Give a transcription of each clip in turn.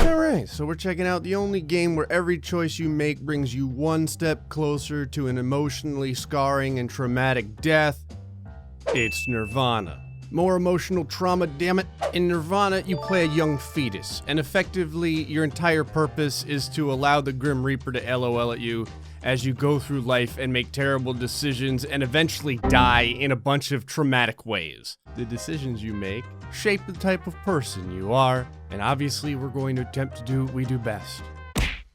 Alright, so we're checking out the only game where every choice you make brings you one step closer to an emotionally scarring and traumatic death. It's Nirvana. More emotional trauma, damn it. In Nirvana, you play a young fetus, and effectively, your entire purpose is to allow the Grim Reaper to LOL at you as you go through life and make terrible decisions and eventually die in a bunch of traumatic ways. The decisions you make shape the type of person you are, and obviously we're going to attempt to do what we do best,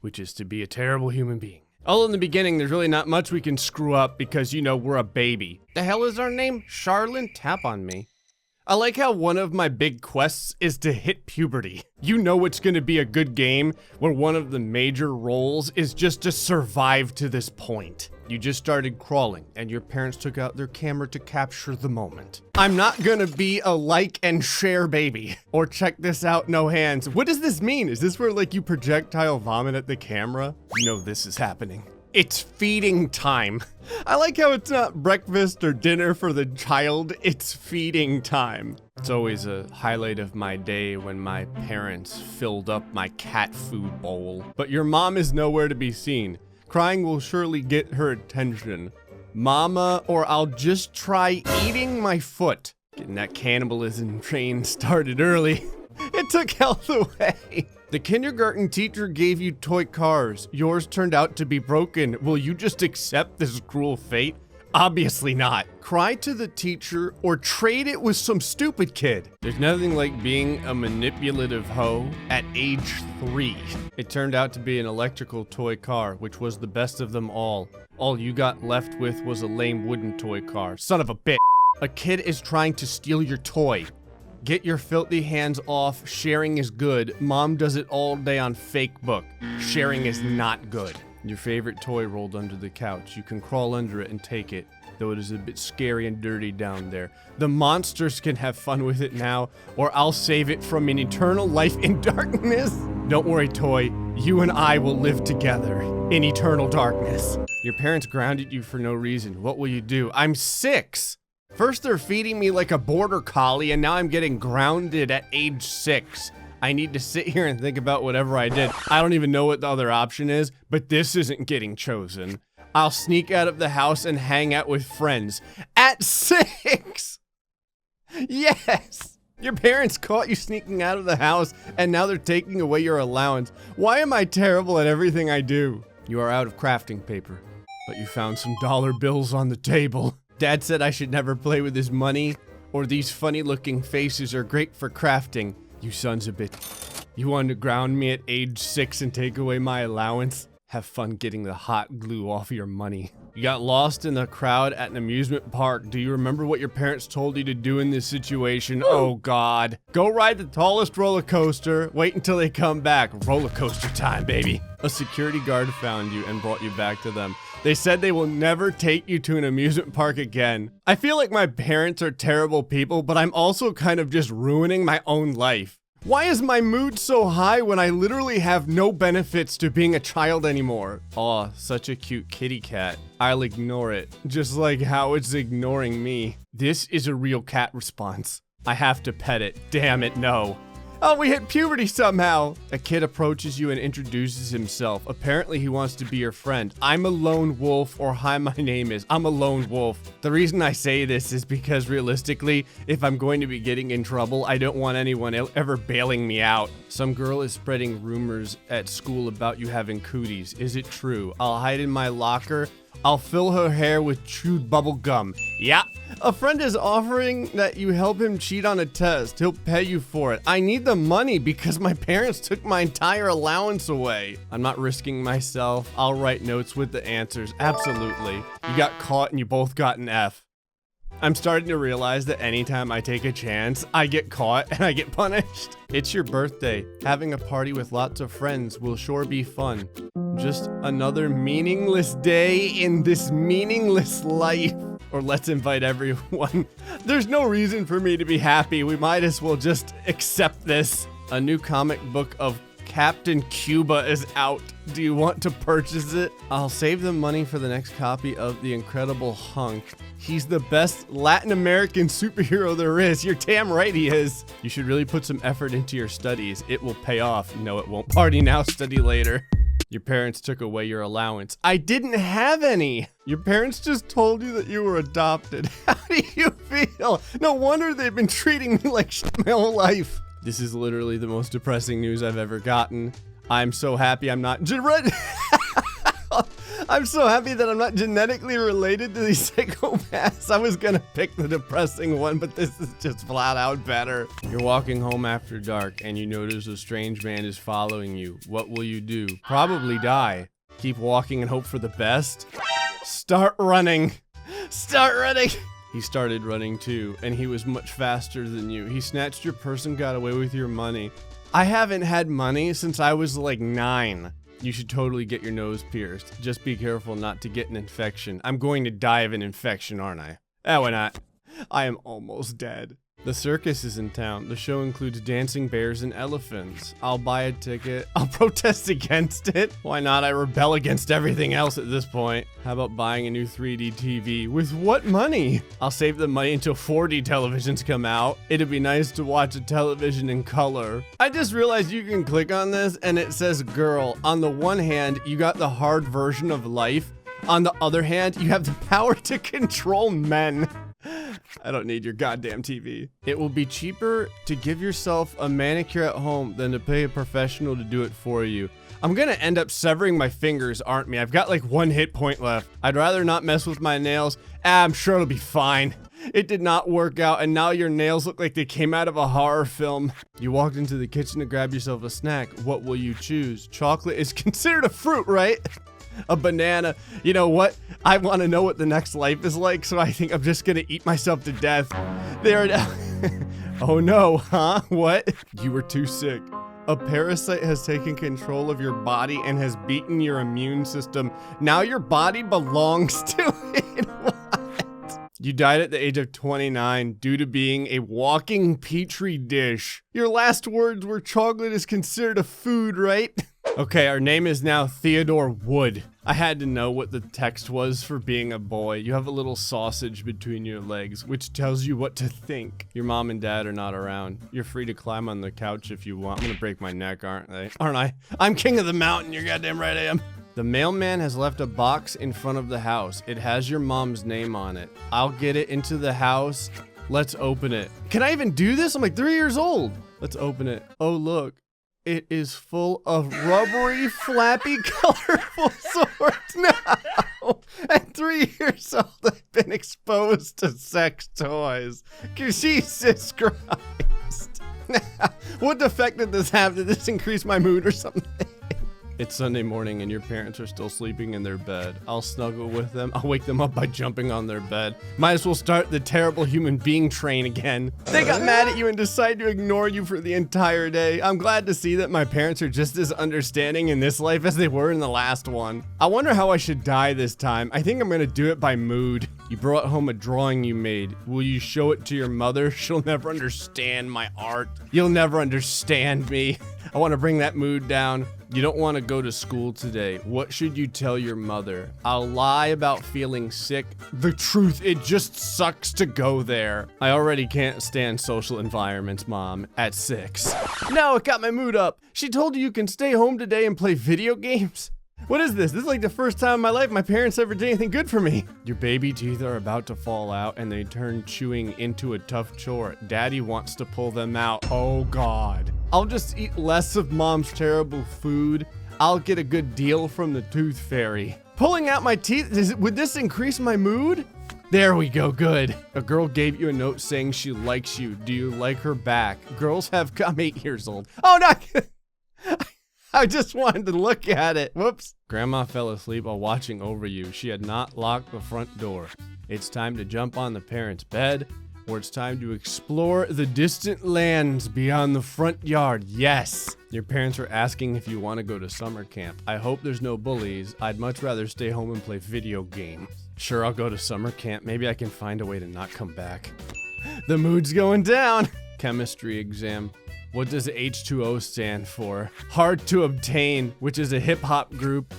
which is to be a terrible human being. Although in the beginning, there's really not much we can screw up because, you know, we're a baby. The hell is our name? Charlene? Tap on me. I like how one of my big quests is to hit puberty. You know it's gonna be a good game where one of the major roles is just to survive to this point. You just started crawling and your parents took out their camera to capture the moment. I'm not gonna be a like and share baby. Or check this out, no hands. What does this mean? Is this where like you projectile vomit at the camera? You know this is happening. It's feeding time. I like how it's not breakfast or dinner for the child, it's feeding time. It's always a highlight of my day when my parents filled up my cat food bowl. But your mom is nowhere to be seen. Crying will surely get her attention. Mama, or I'll just try eating my foot. Getting that cannibalism train started early. It took health away. The kindergarten teacher gave you toy cars. Yours turned out to be broken. Will you just accept this cruel fate? Obviously not. Cry to the teacher or trade it with some stupid kid. There's nothing like being a manipulative hoe at age 3. It turned out to be an electrical toy car, which was the best of them all. All you got left with was a lame wooden toy car. Son of a bitch. A kid is trying to steal your toy. Get your filthy hands off. Sharing is good. Mom does it all day on Facebook. Sharing is not good. Your favorite toy rolled under the couch. You can crawl under it and take it, though it is a bit scary and dirty down there. The monsters can have fun with it now, or I'll save it from an eternal life in darkness. Don't worry, toy. You and I will live together in eternal darkness. Your parents grounded you for no reason. What will you do? I'm 6. First they're feeding me like a border collie, and now I'm getting grounded at age 6. I need to sit here and think about whatever I did. I don't even know what the other option is, but this isn't getting chosen. I'll sneak out of the house and hang out with friends. At 6! Yes! Your parents caught you sneaking out of the house, and now they're taking away your allowance. Why am I terrible at everything I do? You are out of crafting paper, but you found some dollar bills on the table. Dad said I should never play with his money, or these funny looking faces are great for crafting. You sons of bitch. You wanted to ground me at age 6 and take away my allowance? Have fun getting the hot glue off your money. You got lost in the crowd at an amusement park. Do you remember what your parents told you to do in this situation? Oh God. Go ride the tallest roller coaster. Wait until they come back. Roller coaster time, baby. A security guard found you and brought you back to them. They said they will never take you to an amusement park again. I feel like my parents are terrible people, but I'm also kind of just ruining my own life. Why is my mood so high when I literally have no benefits to being a child anymore? Aw, such a cute kitty cat. I'll ignore it, just like how it's ignoring me. This is a real cat response. I have to pet it. Damn it, no. Oh, we hit puberty somehow! A kid approaches you and introduces himself. Apparently he wants to be your friend. I'm a lone wolf, or hi, my name is. I'm a lone wolf. The reason I say this is because realistically, if I'm going to be getting in trouble, I don't want anyone ever bailing me out. Some girl is spreading rumors at school about you having cooties. Is it true? I'll hide in my locker. I'll fill her hair with chewed bubble gum. Yeah. A friend is offering that you help him cheat on a test. He'll pay you for it. I need the money because my parents took my entire allowance away. I'm not risking myself. I'll write notes with the answers. Absolutely. You got caught and you both got an F. I'm starting to realize that anytime I take a chance, I get caught and I get punished. It's your birthday. Having a party with lots of friends will sure be fun. Just another meaningless day in this meaningless life. Or let's invite everyone. There's no reason for me to be happy. We might as well just accept this. A new comic book of Captain Cuba is out. Do you want to purchase it? I'll save the money for the next copy of The Incredible Hunk. He's the best Latin American superhero there is. You're damn right he is. You should really put some effort into your studies. It will pay off. No, it won't. Party now, study later. Your parents took away your allowance. I didn't have any. Your parents just told you that you were adopted. How do you feel? No wonder they've been treating me like shit my whole life. This is literally the most depressing news I've ever gotten. I'm so happy I'm not I'm so happy that I'm not genetically related to these psychopaths. I was gonna pick the depressing one, but this is just flat out better. You're walking home after dark and you notice a strange man is following you. What will you do? Probably die. Keep walking and hope for the best? Start running. Start running. He started running too, and he was much faster than you. He snatched your purse and got away with your money. I haven't had money since I was like 9. You should totally get your nose pierced. Just be careful not to get an infection. I'm going to die of an infection, aren't I? Oh, why not? I am almost dead. The circus is in town. The show includes dancing bears and elephants. I'll buy a ticket. I'll protest against it. Why not? I rebel against everything else at this point. How about buying a new 3D TV? With what money? I'll save the money until 4D televisions come out. It'd be nice to watch a television in color. I just realized you can click on this and it says girl. On the one hand, you got the hard version of life. On the other hand, you have the power to control men. I don't need your goddamn TV. It will be cheaper to give yourself a manicure at home than to pay a professional to do it for you. I'm gonna end up severing my fingers, aren't me? I've got like 1 hit point left. I'd rather not mess with my nails. I'm sure it'll be fine. It did not work out, and now your nails look like they came out of a horror film. You walked into the kitchen to grab yourself a snack. What will you choose? Chocolate is considered a fruit, right? A banana. You know what? I want to know what the next life is like, so I think I'm just gonna eat myself to death. There it Oh no, huh? What? You were too sick. A parasite has taken control of your body and has beaten your immune system. Now your body belongs to it. What? You died at the age of 29 due to being a walking petri dish. Your last words were chocolate is considered a food, right? Okay, our name is now Theodore Wood. I had to know what the text was for being a boy. You have a little sausage between your legs, which tells you what to think. Your mom and dad are not around. You're free to climb on the couch if you want. I'm gonna break my neck, aren't I? I'm king of the mountain, you're goddamn right I am. The mailman has left a box in front of the house. It has your mom's name on it. I'll get it into the house. Let's open it. Can I even do this? I'm like 3 years old. Let's open it. Oh, look. It is full of rubbery, flappy, colorful swords. No! At 3 years old, I've been exposed to sex toys. Jesus Christ. What effect did this have? Did this increase my mood or something? It's Sunday morning and your parents are still sleeping in their bed. I'll snuggle with them. I'll wake them up by jumping on their bed. Might as well start the terrible human being train again. They got mad at you and decided to ignore you for the entire day. I'm glad to see that my parents are just as understanding in this life as they were in the last one. I wonder how I should die this time. I think I'm gonna do it by mood. You brought home a drawing you made. Will you show it to your mother? She'll never understand my art. You'll never understand me. I want to bring that mood down. You don't want to go to school today. What should you tell your mother? I'll lie about feeling sick. The truth, it just sucks to go there. I already can't stand social environments, Mom, at 6. No, it got my mood up. She told you can stay home today and play video games? What is this? This is like the first time in my life my parents ever did anything good for me. Your baby teeth are about to fall out and they turn chewing into a tough chore. Daddy wants to pull them out. Oh God. I'll just eat less of Mom's terrible food. I'll get a good deal from the tooth fairy. Pulling out my teeth, would this increase my mood? There we go, good. A girl gave you a note saying she likes you. Do you like her back? Girls have, I'm 8 years old. Oh no! I just wanted to look at it. Whoops. Grandma fell asleep while watching over you. She had not locked the front door. It's time to jump on the parents' bed, or it's time to explore the distant lands beyond the front yard. Yes. Your parents are asking if you want to go to summer camp. I hope there's no bullies. I'd much rather stay home and play video games. Sure, I'll go to summer camp. Maybe I can find a way to not come back. The mood's going down. Chemistry exam. What does H2O stand for? Hard to obtain, which is a hip hop group.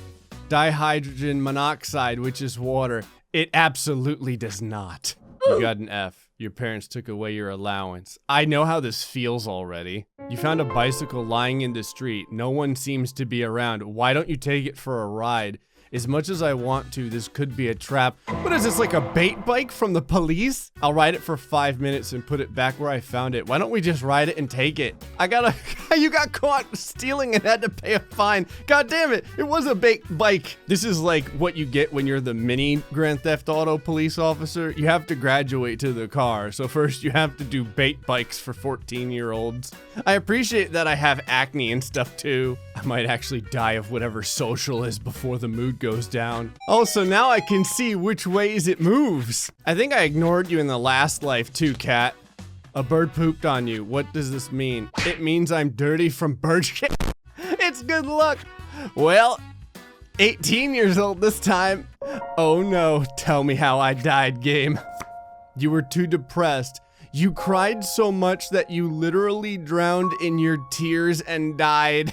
Dihydrogen monoxide, which is water. It absolutely does not. You got an F. Your parents took away your allowance. I know how this feels already. You found a bicycle lying in the street. No one seems to be around. Why don't you take it for a ride? As much as I want to, this could be a trap. What is this, like a bait bike from the police? I'll ride it for 5 minutes and put it back where I found it. Why don't we just ride it and take it? You got caught stealing and had to pay a fine. God damn it, it was a bait bike. This is like what you get when you're the mini Grand Theft Auto police officer. You have to graduate to the car. So first you have to do bait bikes for 14-year-olds. I appreciate that I have acne and stuff too. I might actually die of whatever social is before the mood goes down. Oh, so now I can see which ways it moves. I think I ignored you in the last life too, cat. A bird pooped on you. What does this mean? It means I'm dirty from bird shit. It's good luck. Well, 18 years old this time. Oh no, tell me how I died, game. You were too depressed. You cried so much that you literally drowned in your tears and died.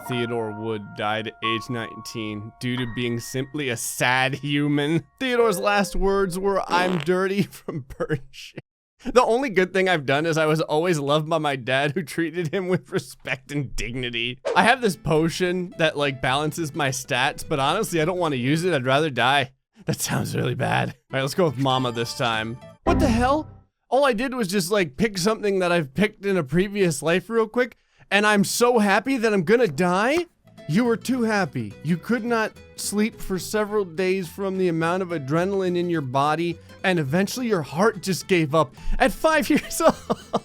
Theodore Wood died at age 19 due to being simply a sad human. Theodore's last words were, I'm dirty from bird shit. The only good thing I've done is I was always loved by my dad, who treated him with respect and dignity. I have this potion that like balances my stats, but honestly, I don't want to use it. I'd rather die. That sounds really bad. All right, let's go with mama this time. What the hell? All I did was just like pick something that I've picked in a previous life real quick. And I'm so happy that I'm gonna die? You were too happy. You could not sleep for several days from the amount of adrenaline in your body, and eventually your heart just gave up at 5 years old.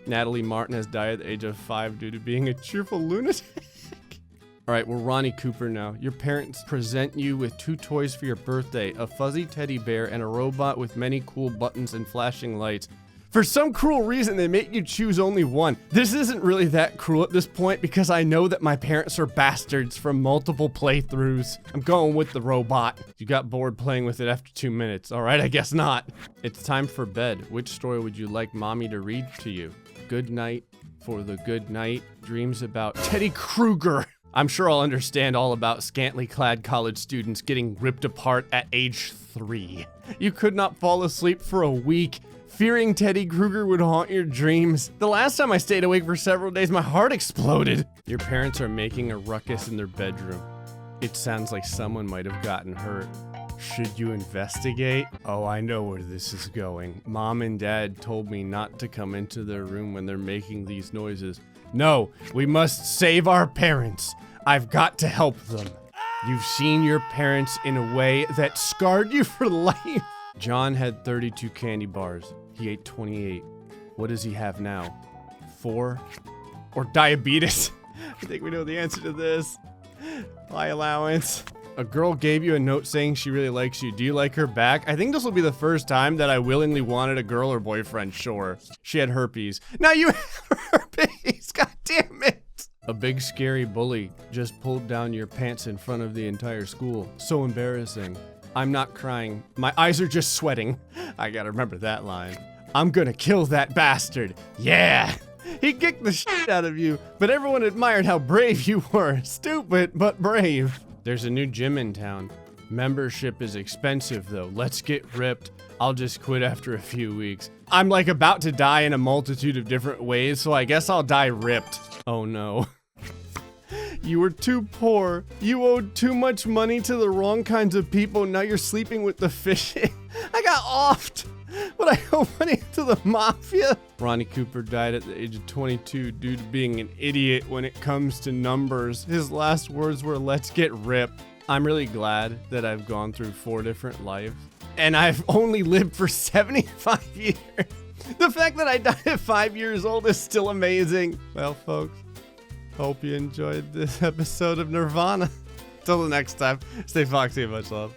Natalie Martin has died at the age of 5 due to being a cheerful lunatic. All right, we're Ronny Cooper now. Your parents present you with 2 toys for your birthday, a fuzzy teddy bear and a robot with many cool buttons and flashing lights. For some cruel reason, they make you choose only one. This isn't really that cruel at this point because I know that my parents are bastards from multiple playthroughs. I'm going with the robot. You got bored playing with it after 2 minutes. All right, I guess not. It's time for bed. Which story would you like mommy to read to you? Good night for the good night. Dreams about Teddy Krueger. I'm sure I'll understand all about scantily clad college students getting ripped apart at age 3. You could not fall asleep for a week, fearing Teddy Krueger would haunt your dreams. The last time I stayed awake for several days, my heart exploded. Your parents are making a ruckus in their bedroom. It sounds like someone might have gotten hurt. Should you investigate? Oh, I know where this is going. Mom and Dad told me not to come into their room when they're making these noises. No, we must save our parents. I've got to help them. You've seen your parents in a way that scarred you for life. John had 32 candy bars. He ate 28. What does he have now? 4? Or diabetes? I think we know the answer to this. Pie allowance. A girl gave you a note saying she really likes you. Do you like her back? I think this will be the first time that I willingly wanted a girl or boyfriend, sure. She had herpes. Now you have herpes! God damn it! A big scary bully just pulled down your pants in front of the entire school. So embarrassing. I'm not crying. My eyes are just sweating. I gotta remember that line. I'm gonna kill that bastard. Yeah! He kicked the shit out of you, but everyone admired how brave you were. Stupid, but brave. There's a new gym in town. Membership is expensive though. Let's get ripped. I'll just quit after a few weeks. I'm like about to die in a multitude of different ways, so I guess I'll die ripped. Oh no. You were too poor. You owed too much money to the wrong kinds of people. Now you're sleeping with the fish. I got offed. But I owe money to the mafia. Ronny Cooper died at the age of 22 due to being an idiot when it comes to numbers. His last words were, let's get ripped. I'm really glad that I've gone through 4 different lives. And I've only lived for 75 years. The fact that I died at 5 years old is still amazing. Well, folks, hope you enjoyed this episode of Nirvana. Till the next time, stay foxy and much love.